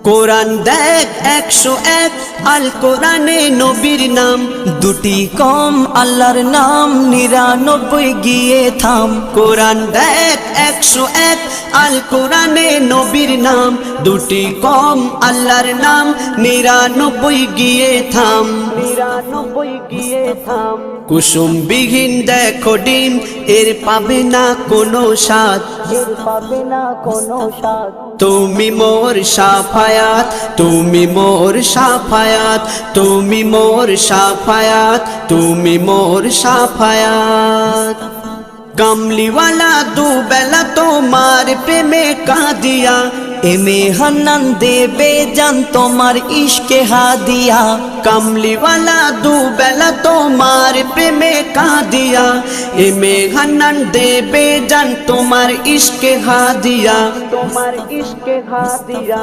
কোরআন দেখ 101 আল কোরআনে নবীর নাম, দুটি কম আল্লাহর নাম 99 গিয়ে থাম। কোরআন দেখ 101 আল কোরআনে নবীর নাম, দুটি কম আল্লাহর নাম 99 গিয়ে থাম। 99 গিয়ে থাম। কুসুম বিহীন দেখো ডিম, এর পাবে না কোনো স্বাদ, এর পাবে না কোনো স্বাদ। তুমি মোর শাফায়াত, তুমি মোর শাফায়াত, তুমি মোর শাফায়াত, তুমি মোর শাফায়াত। কামলিওয়ালা দুবেলা তোমার প্রেমে কাঁদিয়া, এমে হান্নান দেবে জান তোমার ইশকে হাদিয়া। কামলিওয়ালা দুবেলা তোমার প্রেমে কাঁদিয়া, এমে হান্নান দেবে জান তোমার ইশকে হাদিয়া, তোমার ইশকে হাদিয়া।